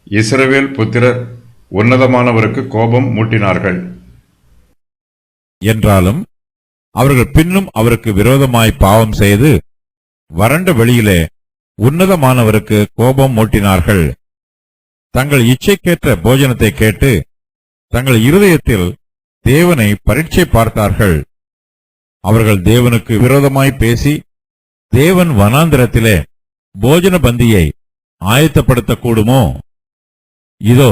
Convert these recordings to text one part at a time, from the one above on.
இஸ்ரவேல் புத்திரர் உன்னதமானவருக்கு கோபம் மூட்டினார்கள். என்றாலும் அவர்கள் பின்னும் அவருக்கு விரோதமாய் பாவம் செய்து வறண்ட வெளியிலே உன்னதமானவருக்கு கோபம் மூட்டினார்கள். தங்கள் இச்சைக்கேற்ற போஜனத்தை கேட்டு தங்கள் இருதயத்தில் தேவனை பரீட்சை பார்த்தார்கள். அவர்கள் தேவனுக்கு விரோதமாய் பேசி தேவன் வனாந்திரத்திலே போஜன பந்தியை ஆயத்தப்படுத்தக்கூடுமோ? இதோ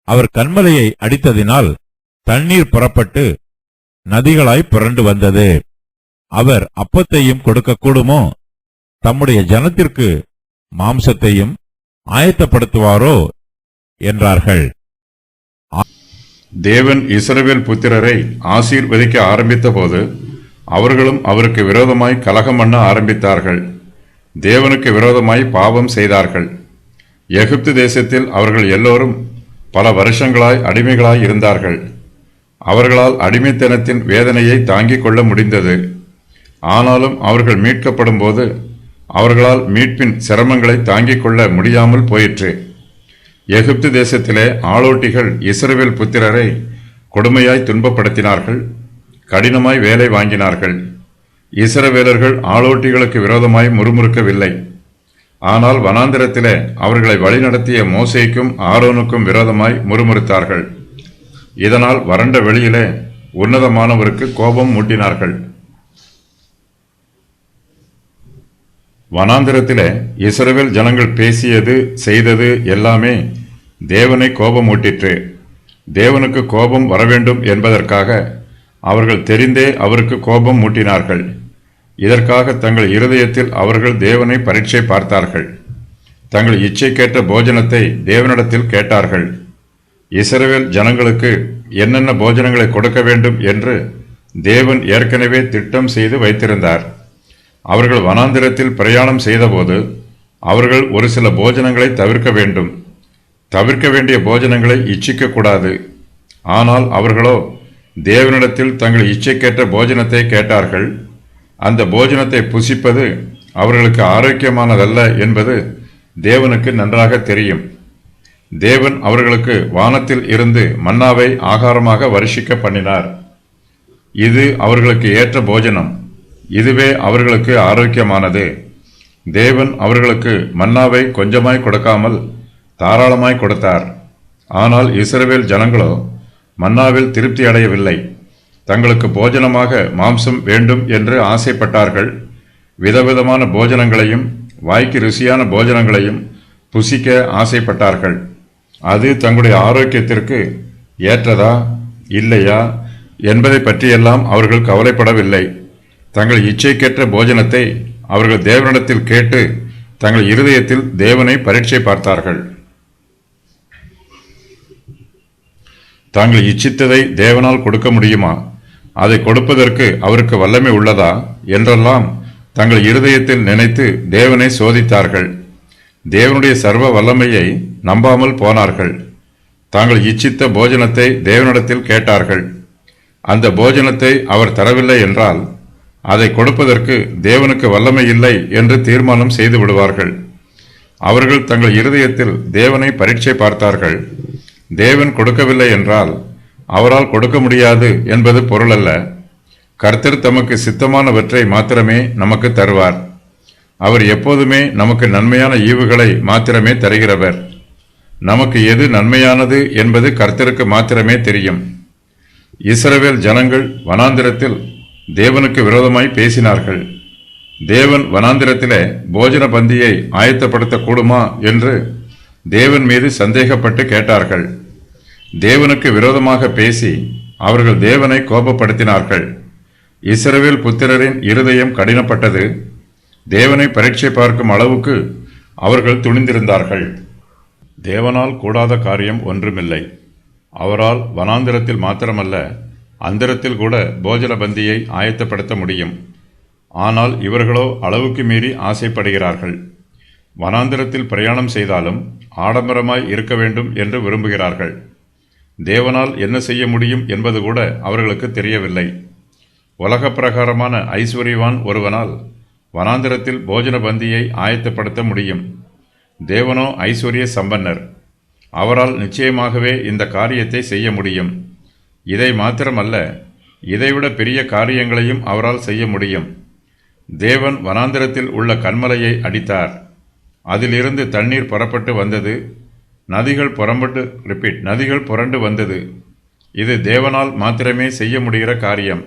அவர் கன்மலையை அடித்ததினால் தண்ணீர் புறப்பட்டு நதிகளாய் புரண்டு வந்தது. அவர் அப்பத்தையும் கொடுக்கக்கூடுமோ? தம்முடைய ஜனத்திற்கு மாம்சத்தையும் ஆயத்தப்படுத்துவாரோ என்றார்கள். தேவன் இஸ்ரவேல் புத்திரரை ஆசீர்வதிக்க ஆரம்பித்த போது அவர்களும் அவருக்கு விரோதமாய் கலகம் பண்ண ஆரம்பித்தார்கள். தேவனுக்கு விரோதமாய் பாவம் செய்தார்கள். எகிப்து தேசத்தில் அவர்கள் எல்லோரும் பல வருஷங்களாய் அடிமைகளாய் இருந்தார்கள். அவர்களால் அடிமைத்தனத்தின் வேதனையை தாங்கிக் கொள்ள முடிந்தது. ஆனாலும் அவர்கள் மீட்கப்படும் போது அவர்களால் மீட்பின் சிரமங்களை தாங்கிக் கொள்ள முடியாமல் போயிற்று. எகிப்து தேசத்திலே ஆளோட்டிகள் இஸ்ரவேல் புத்திரரை கொடுமையாய் துன்பப்படுத்தினார்கள், கடினமாய் வேலை வாங்கினார்கள். இஸ்ரவேலர்கள் ஆளோட்டிகளுக்கு விரோதமாய் முறுமுறுக்கவில்லை. ஆனால் வனாந்திரத்திலே அவர்களை வழிநடத்திய மோசேக்கும் ஆரோனுக்கும் விரோதமாய் முறுமுறுத்தார்கள். இதனால் வறண்ட வெளியிலே உன்னதமானவருக்கு கோபம் மூட்டினார்கள். வனாந்திரத்திலே இஸ்ரவேல் ஜனங்கள் பேசியது செய்தது எல்லாமே தேவனை கோபமூட்டிற்று. தேவனுக்கு கோபம் வரவேண்டும் என்பதற்காக அவர்கள் தெரிந்தே அவருக்கு கோபம் மூட்டினார்கள். இதற்காக தங்கள் இருதயத்தில் அவர்கள் தேவனை பரீட்சை பார்த்தார்கள். தங்கள் இச்சைக்கேற்ற போஜனத்தை தேவனிடத்தில் கேட்டார்கள். இஸ்ரவேல் ஜனங்களுக்கு என்னென்ன போஜனங்களை கொடுக்க வேண்டும் என்று தேவன் ஏற்கனவே திட்டம் செய்து வைத்திருந்தார். அவர்கள் வனாந்திரத்தில் பிரயாணம் செய்தபோது அவர்கள் ஒரு சில போஜனங்களை தவிர்க்க வேண்டும். தவிர்க்க வேண்டிய போஜனங்களை இச்சிக்கக்கூடாது. ஆனால் அவர்களோ தேவனிடத்தில் தங்கள் இச்சைக்கேற்ற போஜனத்தை கேட்டார்கள். அந்த போஜனத்தை புசிப்பது அவர்களுக்கு ஆரோக்கியமானதல்ல என்பது தேவனுக்கு நன்றாக தெரியும். தேவன் அவர்களுக்கு வானத்தில் இருந்து மன்னாவை ஆகாரமாக வருஷிக்க பண்ணினார். இது அவர்களுக்கு ஏற்ற போஜனம். இதுவே அவர்களுக்கு ஆரோக்கியமானது. தேவன் அவர்களுக்கு மன்னாவை கொஞ்சமாய் கொடுக்காமல் தாராளமாய் கொடுத்தார். ஆனால் இஸ்ரவேல் ஜனங்களோ மன்னாவில் திருப்தி அடையவில்லை. தங்களுக்கு போஜனமாக மாம்சம் வேண்டும் என்று ஆசைப்பட்டார்கள். விதவிதமான போஜனங்களையும் வாய்க்கு ருசியான போஜனங்களையும் புசிக்க ஆசைப்பட்டார்கள். அது தங்களுடைய ஆரோக்கியத்திற்கு ஏற்றதா இல்லையா என்பதை பற்றியெல்லாம் அவர்கள் கவலைப்படவில்லை. தங்கள் இச்சைக்கேற்ற போஜனத்தை அவர்கள் தேவனிடத்தில் கேட்டு தங்கள் இருதயத்தில் தேவனை பரீட்சை பார்த்தார்கள். தாங்கள் இச்சித்ததை தேவனால் கொடுக்க முடியுமா, அதை கொடுப்பதற்கு அவருக்கு வல்லமை உள்ளதா என்றெல்லாம் தங்கள் இருதயத்தில் நினைத்து தேவனை சோதித்தார்கள். தேவனுடைய சர்வ வல்லமையை நம்பாமல் போனார்கள். தாங்கள் இச்சித்த போஜனத்தை தேவனிடத்தில் கேட்டார்கள். அந்த போஜனத்தை அவர் தரவில்லை என்றால் அதை கொடுப்பதற்கு தேவனுக்கு வல்லமை இல்லை என்று தீர்மானம் செய்து விடுவார்கள். அவர்கள் தங்கள் இருதயத்தில் தேவனை பரீட்சை பார்த்தார்கள். தேவன் கொடுக்கவில்லை என்றால் அவரால் கொடுக்க முடியாது என்பது பொருளல்ல. கர்த்தர் தமக்கு சித்தமானவற்றை மாத்திரமே நமக்கு தருவார். அவர் எப்போதுமே நமக்கு நன்மையான ஈவுகளை மாத்திரமே தருகிறவர். நமக்கு எது நன்மையானது என்பது கர்த்தருக்கு மாத்திரமே தெரியும். இஸ்ரவேல் ஜனங்கள் வனாந்திரத்தில் தேவனுக்கு விரோதமாய் பேசினார்கள். தேவன் வனாந்திரத்திலே போஜன பந்தியை ஆயத்தப்படுத்த கூடுமா என்று தேவன் மீது சந்தேகப்பட்டு கேட்டார்கள். தேவனுக்கு விரோதமாக பேசி அவர்கள் தேவனை கோபப்படுத்தினார்கள். இஸ்ரவேல் புத்திரரின் இருதயம் கடினப்பட்டது. தேவனை பரீட்சை பார்க்கும் அளவுக்கு அவர்கள் துணிந்திருந்தார்கள். தேவனால் கூடாத காரியம் ஒன்றுமில்லை. அவரால் வனாந்திரத்தில் மாத்திரமல்ல, அந்தரத்தில் கூட போஜன பந்தியை ஆயத்தப்படுத்த முடியும். ஆனால் இவர்களோ அளவுக்கு மீறி ஆசைப்படுகிறார்கள். வனாந்திரத்தில் பிரயாணம் செய்தாலும் ஆடம்பரமாய் இருக்க வேண்டும் என்று விரும்புகிறார்கள். தேவனால் என்ன செய்ய முடியும் என்பது கூட அவர்களுக்கு தெரியவில்லை. உலக பிரகாரமான ஐஸ்வர்யவான் ஒருவனால் வனாந்திரத்தில் போஜன பந்தியை ஆயத்தப்படுத்த முடியும். தேவனோ ஐஸ்வர்ய சம்பன்னர். அவரால் நிச்சயமாகவே இந்த காரியத்தை செய்ய முடியும். இதை மாத்திரமல்ல, இதைவிட பெரிய காரியங்களையும் அவரால் செய்ய முடியும். தேவன் வனாந்திரத்தில் உள்ள கன்மலையை அடித்தார். அதிலிருந்து தண்ணீர் புறப்பட்டு வந்தது. நதிகள் புரண்டு வந்தது. இது தேவனால் மாத்திரமே செய்ய முடிகிற காரியம்.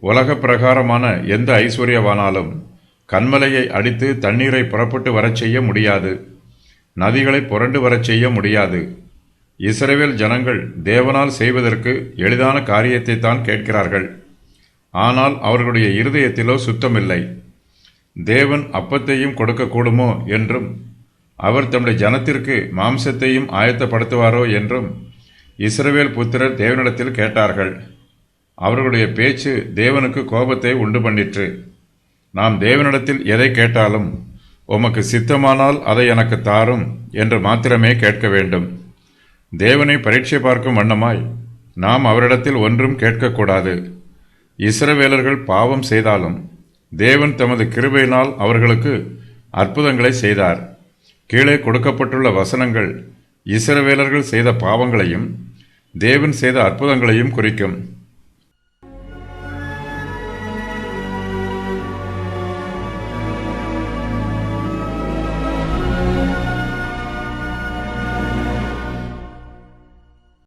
உலக பிரகாரமான எந்த ஐஸ்வர்யவானாலும் கன்மலையை அடித்து தண்ணீரை புறப்பட்டு வரச் செய்ய முடியாது. நதிகளை புரண்டு வரச் செய்ய முடியாது. இஸ்ரவேல் ஜனங்கள் தேவனால் செய்வதற்கு எளிதான காரியத்தை தான் கேட்கிறார்கள். ஆனால் அவர்களுடைய இருதயத்திலோ சுத்தமில்லை. தேவன் அப்பத்தையும் கொடுக்கக்கூடுமோ என்றும், அவர் தம்முடைய ஜனத்திற்கு மாம்சத்தையும் ஆயத்தப்படுத்துவாரோ என்றும் இஸ்ரவேல் புத்திரர் தேவனிடத்தில் கேட்டார்கள். அவர்களுடைய பேச்சு தேவனுக்கு கோபத்தை உண்டு பண்ணிற்று. நாம் தேவனிடத்தில் எதை கேட்டாலும், உமக்கு சித்தமானால் அதை எனக்கு தாரும் என்று மாத்திரமே கேட்க வேண்டும். தேவனை பரீட்சை பார்க்கும் வண்ணமாய் நாம் அவரிடத்தில் ஒன்றும் கேட்கக்கூடாது. இஸ்ரவேலர்கள் பாவம் செய்தாலும் தேவன் தமது கிருபையினால் அவர்களுக்கு அற்புதங்களை செய்தார். கீழே கொடுக்கப்பட்டுள்ள வசனங்கள் இஸ்ரவேலர்கள் செய்த பாவங்களையும் தேவன் செய்த அற்புதங்களையும் குறிக்கும்.